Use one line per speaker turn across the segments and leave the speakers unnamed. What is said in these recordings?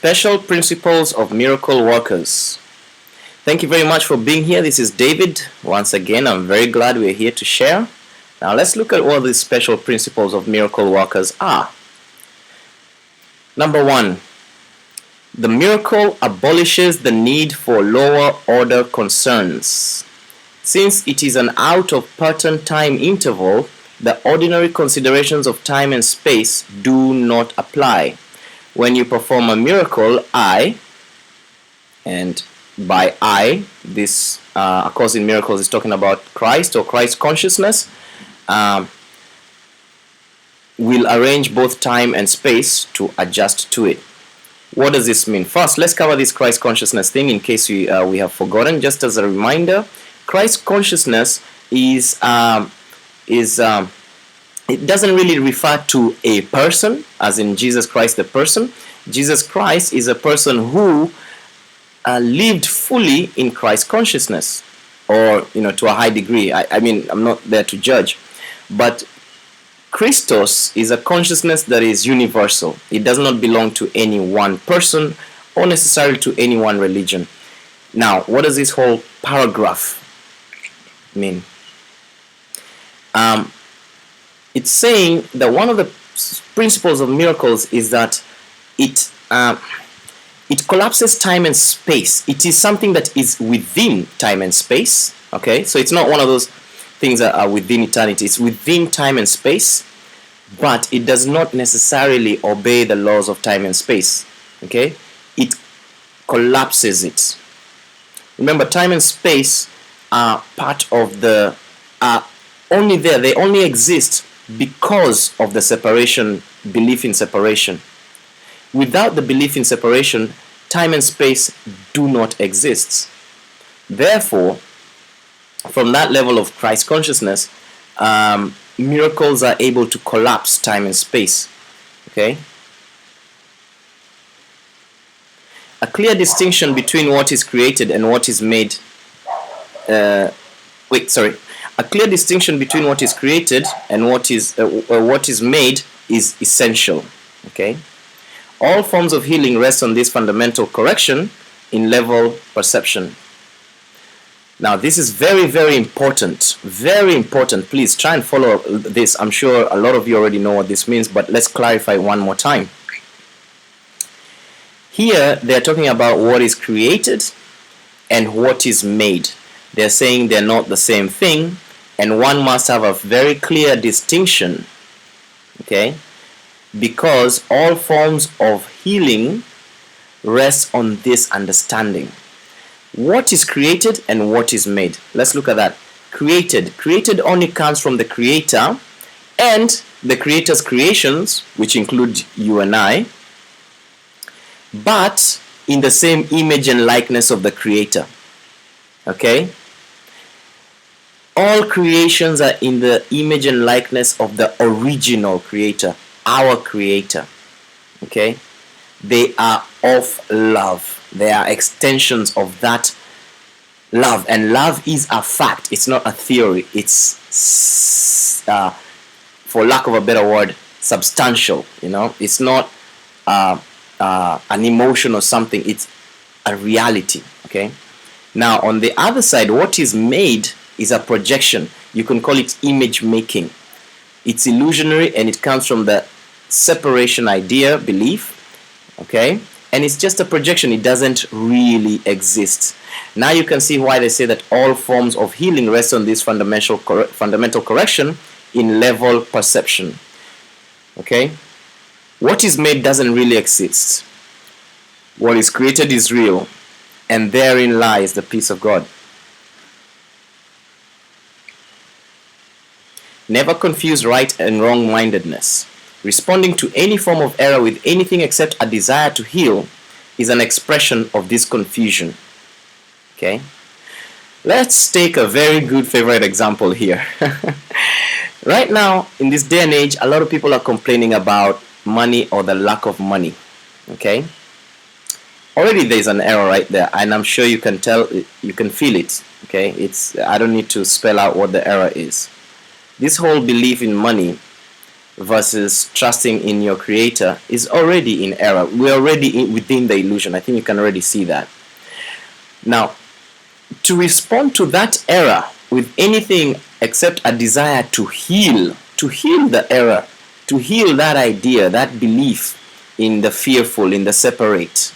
Special Principles of Miracle Workers. Thank you very much for being here. This is David. Once again, I'm very glad we're here to share. Now let's look at what these special principles of miracle workers are. Number one, the miracle abolishes the need for lower order concerns. Since it is an out-of-pattern time interval, the ordinary considerations of time and space do not apply. When you perform a miracle, and by I, this, of course, in miracles is talking about Christ or Christ consciousness, will arrange both time and space to adjust to it. What does this mean? First, let's cover this Christ consciousness thing in case we have forgotten. Just as a reminder, Christ consciousness it doesn't really refer to a person, as in Jesus Christ the person. Jesus Christ is a person who lived fully in Christ consciousness, or to a high degree. I mean, I'm not there to judge, but Christos is a consciousness that is universal. It does not belong to any one person or necessarily to any one religion. Now, what does this whole paragraph mean? It's saying that one of the principles of miracles is that it collapses time and space. It is something that is within time and space. Okay, so it's not one of those things that are within eternity. It's within time and space, but it does not necessarily obey the laws of time and space. Okay, it collapses it. Remember, time and space are part of the only there. They only exist because of the separation, belief in separation. Without the belief in separation, time and space do not exist. Therefore, from that level of Christ consciousness, miracles are able to collapse time and space. Okay? A clear distinction between what is created and what is made. A clear distinction between what is created and what is made is essential. Okay? All forms of healing rest on this fundamental correction in level perception. Now, this is very, very important. Very important. Please try and follow this. I'm sure a lot of you already know what this means, but let's clarify one more time. Here, they're talking about what is created and what is made. They're saying they're not the same thing, and one must have a very clear distinction, okay? Because all forms of healing rest on this understanding. What is created and what is made? Let's look at that. Created only comes from the Creator and the Creator's creations, which include you and I, but in the same image and likeness of the Creator. Okay? All creations are in the image and likeness of the original Creator, our Creator. Okay? They are of love. They are extensions of that love. And love is a fact. It's not a theory. It's, for lack of a better word, substantial. It's not an emotion or something. It's a reality. Okay? Now, on the other side, what is made is a projection. You can call it image making. It's illusionary and it comes from the separation idea, belief. Okay? And it's just a projection. It doesn't really exist. Now you can see why they say that all forms of healing rest on this fundamental correction in level perception. Okay? What is made doesn't really exist. What is created is real. And therein lies the peace of God. Never confuse right and wrong-mindedness. Responding to any form of error with anything except a desire to heal is an expression of this confusion. Okay? Let's take a very good favorite example here. Right now, in this day and age, a lot of people are complaining about money or the lack of money. Okay? Already there's an error right there, and I'm sure you can tell, you can feel it. Okay? I don't need to spell out what the error is. This whole belief in money versus trusting in your creator is already in error. We're already within the illusion. I think you can already see that. Now, to respond to that error with anything except a desire to heal the error, to heal that idea, that belief in the fearful, in the separate.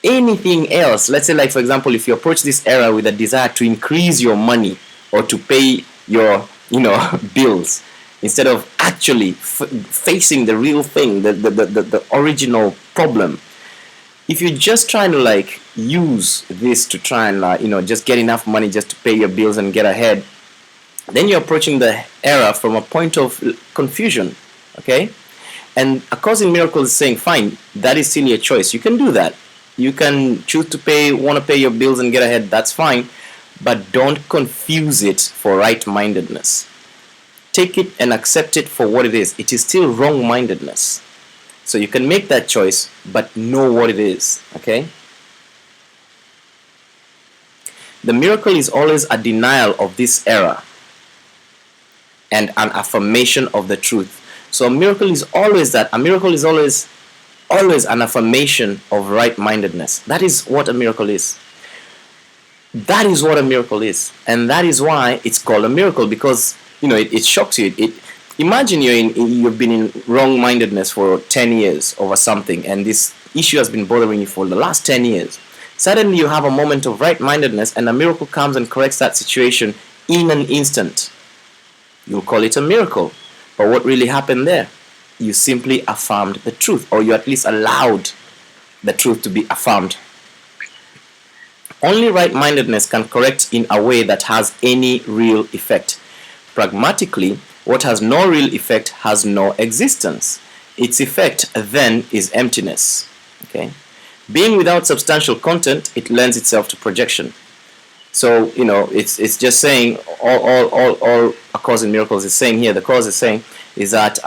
Anything else, let's say, like for example, if you approach this error with a desire to increase your money or to pay your bills, instead of actually facing the real thing, the original problem. If you're just trying to like use this to try and just get enough money just to pay your bills and get ahead, then you're approaching the error from a point of confusion. Okay? And A Course in Miracles is saying, fine, that is still your choice. You can do that. You can choose to want to pay your bills and get ahead. That's fine. But don't confuse it for right-mindedness. Take it and accept it for what it is. It is still wrong-mindedness. So you can make that choice, but know what it is. Okay? The miracle is always a denial of this error and an affirmation of the truth. So a miracle is always that. A miracle is always an affirmation of right-mindedness. That is what a miracle is. That is what a miracle is. And that is why it's called a miracle, because it shocks you. Imagine you've been in wrong-mindedness for 10 years over something, and this issue has been bothering you for the last 10 years. Suddenly you have a moment of right-mindedness, and a miracle comes and corrects that situation in an instant. You'll call it a miracle. But what really happened there? You simply affirmed the truth, or you at least allowed the truth to be affirmed. Only right-mindedness can correct in a way that has any real effect. Pragmatically, what has no real effect has no existence. Its effect then is emptiness. Okay? Being without substantial content, it lends itself to projection. So, it's just saying, all A Course in Miracles is saying here, the Course is saying, is that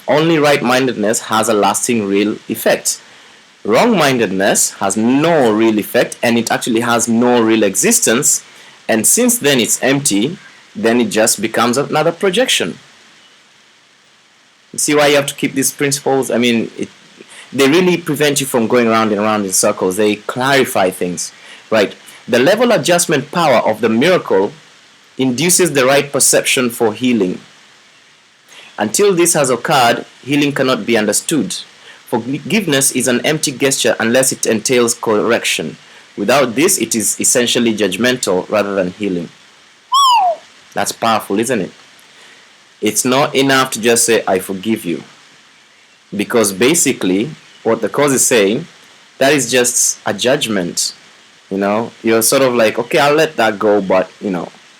only right-mindedness has a lasting real effect. Wrong-mindedness has no real effect, and it actually has no real existence, and since then it's empty, then it just becomes another projection. You see why you have to keep these principles? I mean, they really prevent you from going round and round in circles. They clarify things, right? The level adjustment power of the miracle induces the right perception for healing. Until this has occurred, healing cannot be understood. Forgiveness is an empty gesture unless it entails correction. Without this, it is essentially judgmental rather than healing. That's powerful, isn't it? It's not enough to just say, I forgive you. Because basically, what the Course is saying, that is just a judgment. You're sort of like, okay, I'll let that go, but,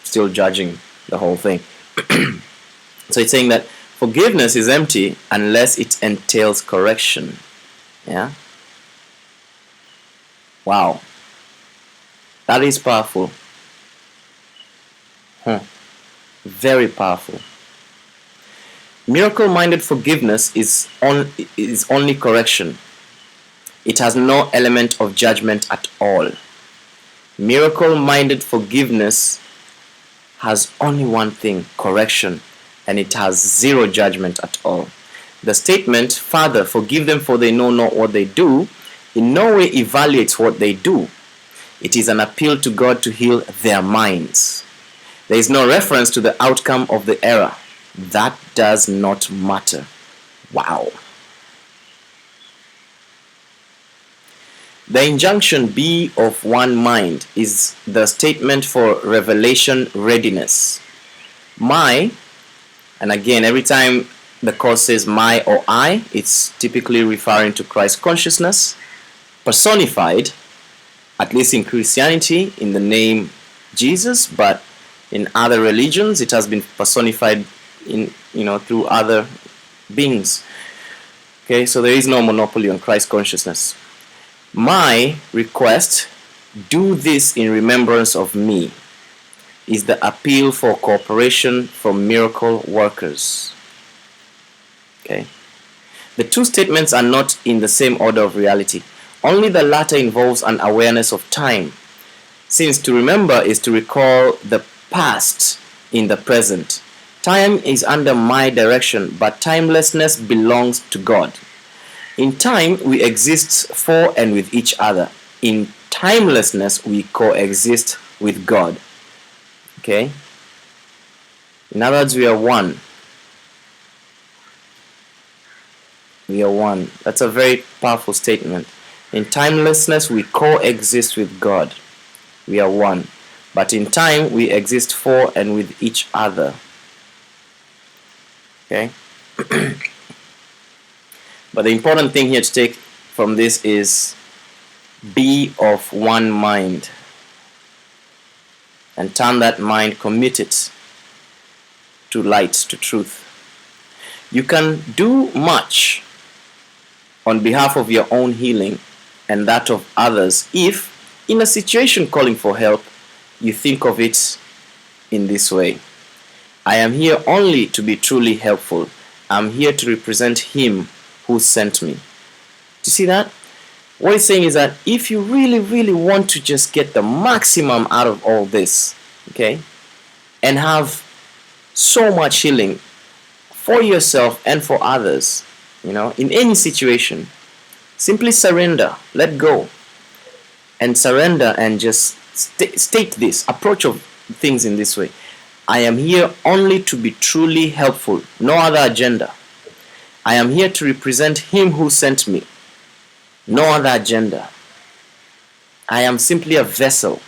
still judging the whole thing. So it's saying that forgiveness is empty unless it entails correction. Yeah? Wow. That is powerful. Very powerful. Miracle-minded forgiveness is only correction. It has no element of judgment at all. Miracle-minded forgiveness has only one thing, correction, and it has zero judgment at all. The statement, Father, forgive them for they know not what they do, in no way evaluates what they do. It is an appeal to God to heal their minds. There is no reference to the outcome of the error. That does not matter. Wow. The injunction, be of one mind, is the statement for revelation readiness. My, and again, every time the Course says my or I, it's typically referring to Christ consciousness, personified, at least in Christianity, in the name Jesus, but in other religions, it has been personified through other beings. Okay, so there is no monopoly on Christ consciousness. My request, do this in remembrance of me, is the appeal for cooperation from miracle workers. Okay. The two statements are not in the same order of reality. Only the latter involves an awareness of time, since to remember is to recall the past in the present, Time is under my direction, but timelessness belongs to God. In time, we exist for and with each other. In timelessness, we coexist with God. Okay? In other words, we are one. We are one. That's a very powerful statement. In timelessness, we coexist with God. We are one. But in time, we exist for and with each other. Okay? But the important thing here to take from this is be of one mind. And turn that mind, commit it to light, to truth. You can do much on behalf of your own healing and that of others if, in a situation calling for help, you think of it in this way. I am here only to be truly helpful. I'm here to represent Him who sent me. Do you see that? What he's saying is that if you really, really want to just get the maximum out of all this, okay, and have so much healing for yourself and for others, in any situation, simply surrender, let go, and surrender and just state this, approach of things in this way. I am here only to be truly helpful, no other agenda. I am here to represent Him who sent me, no other agenda. I am simply a vessel.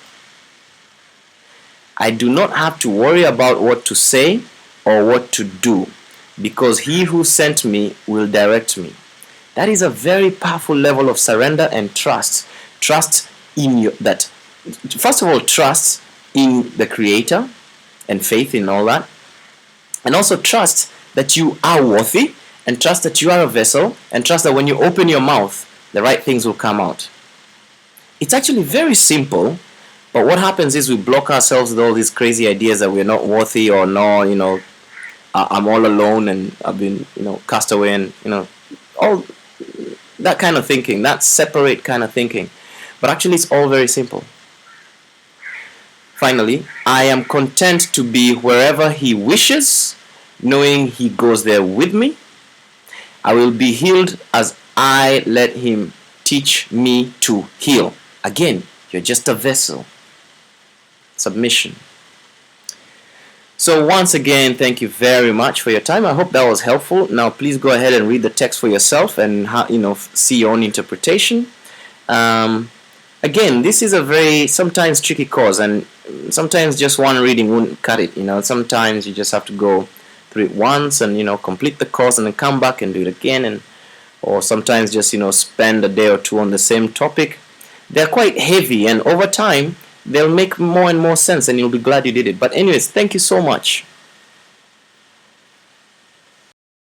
I do not have to worry about what to say or what to do, because He who sent me will direct me. That is a very powerful level of surrender and trust. Trust in that. First of all, trust in the Creator and faith in all that. And also trust that you are worthy, and trust that you are a vessel, and trust that when you open your mouth, the right things will come out. It's actually very simple, but what happens is we block ourselves with all these crazy ideas that we're not worthy, or no, I'm all alone and I've been, cast away, and, all that kind of thinking, that separate kind of thinking. But actually it's all very simple. Finally, I am content to be wherever He wishes, knowing He goes there with me. I will be healed as I let Him teach me to heal. Again, you're just a vessel. Submission. So once again, thank you very much for your time. I hope that was helpful. Now please go ahead and read the text for yourself and see your own interpretation. Again, this is a very sometimes tricky course, and sometimes just one reading wouldn't cut it. Sometimes you just have to go through it once and complete the course and then come back and do it again, or sometimes just spend a day or two on the same topic. They're quite heavy, and over time they'll make more and more sense, and you'll be glad you did it. But anyways, thank you so much.